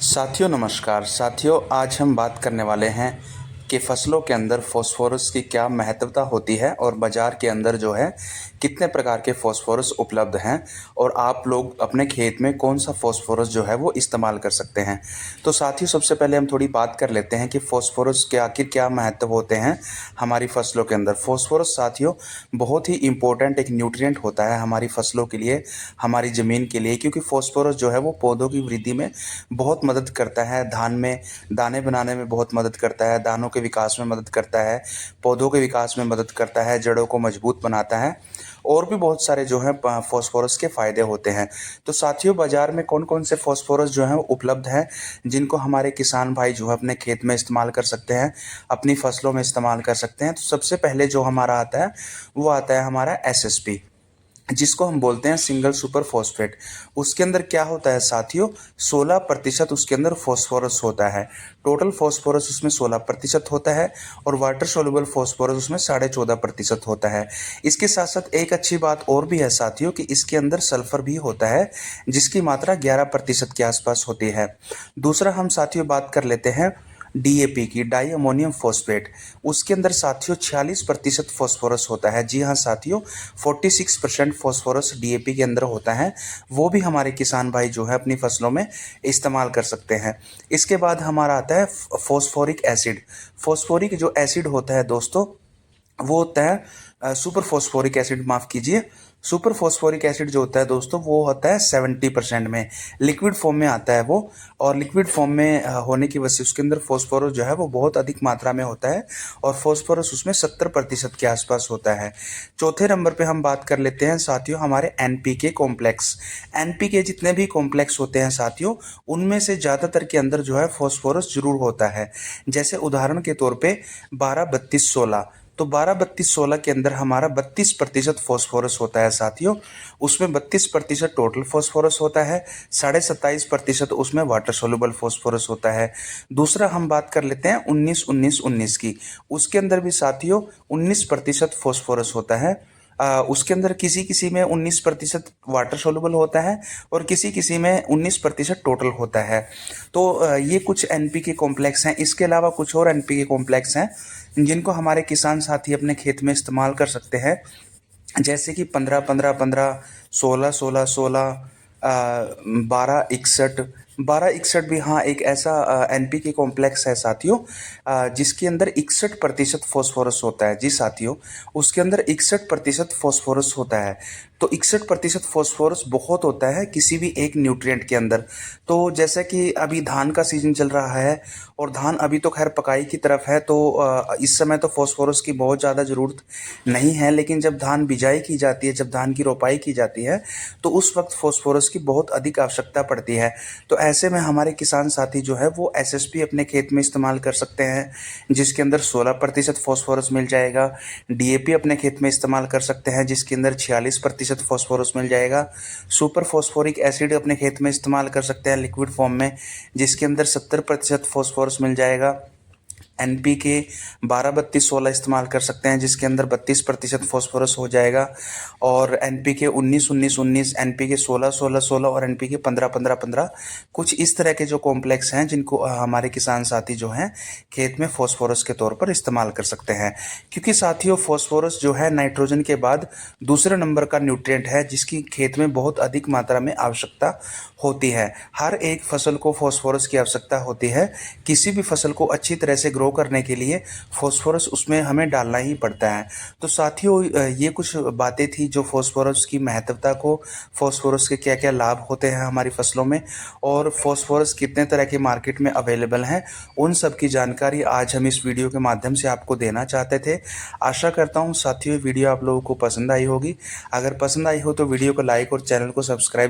साथियों नमस्कार। साथियों आज हम बात करने वाले हैं कि फसलों के अंदर फास्फोरस की क्या महत्वता होती है और बाज़ार के अंदर जो है कितने प्रकार के फास्फोरस उपलब्ध हैं और आप लोग अपने खेत में कौन सा फास्फोरस जो है वो इस्तेमाल कर सकते हैं। तो साथियों सबसे पहले हम थोड़ी बात कर लेते हैं कि फास्फोरस के आखिर क्या महत्व होते हैं हमारी फसलों के अंदर। फास्फोरस साथियों बहुत ही इम्पोर्टेंट एक न्यूट्रिएंट होता है हमारी फसलों के लिए, हमारी ज़मीन के लिए, क्योंकि फास्फोरस जो है वो पौधों की वृद्धि में बहुत मदद करता है। धान में दाने बनाने में बहुत मदद करता है, दानों के विकास में मदद करता है, पौधों के विकास में मदद करता है, जड़ों को मजबूत बनाता है और भी बहुत सारे जो हैं फास्फोरस के फ़ायदे होते हैं। तो साथियों बाज़ार में कौन कौन से फास्फोरस जो हैं उपलब्ध हैं जिनको हमारे किसान भाई जो है अपने खेत में इस्तेमाल कर सकते हैं, अपनी फसलों में इस्तेमाल कर सकते हैं। तो सबसे पहले जो हमारा आता है वो आता है हमारा एसएसपी, जिसको हम बोलते हैं सिंगल सुपर फॉस्फेट। उसके अंदर क्या होता है साथियों, 16% उसके अंदर फॉस्फोरस होता है। टोटल फॉस्फोरस उसमें 16% होता है और वाटर सोल्यूबल फॉस्फोरस उसमें 14.5% होता है। इसके साथ साथ एक अच्छी बात और भी है साथियों कि इसके अंदर सल्फर भी होता है जिसकी मात्रा 11% के आसपास होती है। दूसरा हम साथियों बात कर लेते हैं डीएपी की, डाई अमोनियम फॉस्फेट। उसके अंदर साथियों 46% फॉस्फोरस होता है। जी हाँ साथियों, 46% फॉस्फोरस डीएपी के अंदर होता है। वो भी हमारे किसान भाई जो है अपनी फसलों में इस्तेमाल कर सकते हैं। इसके बाद हमारा आता है फॉस्फोरिक एसिड। फॉस्फोरिक जो एसिड होता है दोस्तों वो होता है सुपर फॉस्फोरिक एसिड, माफ़ कीजिए, सुपर फॉस्फोरिक एसिड जो होता है दोस्तों वो होता है 70% में, लिक्विड फॉर्म में आता है वो। और लिक्विड फॉर्म में होने की वजह से उसके अंदर फॉस्फोरस जो है वो बहुत अधिक मात्रा में होता है और फॉस्फोरस उसमें 70% के आसपास होता है। चौथे नंबर पे हम बात कर लेते हैं साथियों हमारे एनपीके कॉम्प्लेक्स। एनपीके जितने भी कॉम्प्लेक्स होते हैं साथियों उनमें से ज़्यादातर के अंदर जो है फॉस्फोरस जरूर होता है। जैसे उदाहरण के तौर पर 12-32-16, तो 12-32-16 के अंदर हमारा 32% फॉस्फोरस होता है साथियों। उसमें 32% टोटल फॉस्फोरस होता है, 27.5% उसमें वाटर सोल्यूबल फॉस्फोरस होता है। दूसरा हम बात कर लेते हैं 19-19-19 की। उसके अंदर भी साथियों 19% फॉस्फोरस होता है। उसके अंदर किसी किसी में 19% वाटर सोल्यूबल होता है और किसी किसी में 19% टोटल होता है। तो ये कुछ एनपीके कॉम्प्लेक्स हैं। इसके अलावा कुछ और एनपीके कॉम्प्लेक्स हैं जिनको हमारे किसान साथी अपने खेत में इस्तेमाल कर सकते हैं, जैसे कि 15-15-15, 16-16-16, 12-61। 12-61 भी हाँ एक ऐसा एनपीके कॉम्प्लेक्स है साथियों जिसके अंदर 61% फॉस्फोरस होता है। जी साथियों, उसके अंदर 61% फॉस्फोरस होता है। तो 61% फॉस्फोरस बहुत होता है किसी भी एक न्यूट्रिएंट के अंदर। तो जैसे कि अभी धान का सीजन चल रहा है और धान अभी तो खैर पकाई की तरफ है, तो इस समय तो फॉस्फोरस की बहुत ज़्यादा ज़रूरत नहीं है, लेकिन जब धान बिजाई की जाती है, जब धान की रोपाई की जाती है, तो उस वक्त फॉस्फोरस की बहुत अधिक आवश्यकता पड़ती है। तो ऐसे में हमारे किसान साथी जो है वो एसएसपी अपने खेत में इस्तेमाल कर सकते हैं जिसके अंदर 16% फॉस्फोरस मिल जाएगा। डीएपी अपने खेत में इस्तेमाल कर सकते हैं जिसके अंदर 46% फॉस्फोरस मिल जाएगा। सुपर फॉस्फोरिक एसिड अपने खेत में इस्तेमाल कर सकते हैं लिक्विड फॉर्म में जिसके अंदर 70% फॉस्फोरस मिल जाएगा। एनपीके 12-32-16 इस्तेमाल कर सकते हैं जिसके अंदर 32% फॉस्फोरस हो जाएगा। और एनपीके 19-19-19, एनपीके 16-16-16 और एनपीके 15-15-15, कुछ इस तरह के जो कॉम्प्लेक्स हैं जिनको हमारे किसान साथी जो हैं खेत में फॉस्फोरस के तौर पर इस्तेमाल कर सकते हैं। क्योंकि साथियों फॉस्फोरस जो है नाइट्रोजन के बाद दूसरे नंबर का न्यूट्रिएंट है जिसकी खेत में बहुत अधिक मात्रा में आवश्यकता होती है। हर एक फसल को फॉस्फोरस की आवश्यकता होती है। किसी भी फसल को अच्छी तरह से ग्रो करने के लिए फॉस्फोरस उसमें हमें डालना ही पड़ता है। तो साथियों ये कुछ बातें थी जो फॉस्फोरस की महत्वता को, फॉस्फोरस के क्या क्या लाभ होते हैं हमारी फसलों में और फॉस्फोरस कितने तरह के मार्केट में अवेलेबल हैं, उन सब की जानकारी आज हम इस वीडियो के माध्यम से आपको देना चाहते थे। आशा करता हूँ साथियों वीडियो आप लोगों को पसंद आई होगी। अगर पसंद आई हो तो वीडियो को लाइक और चैनल को सब्सक्राइब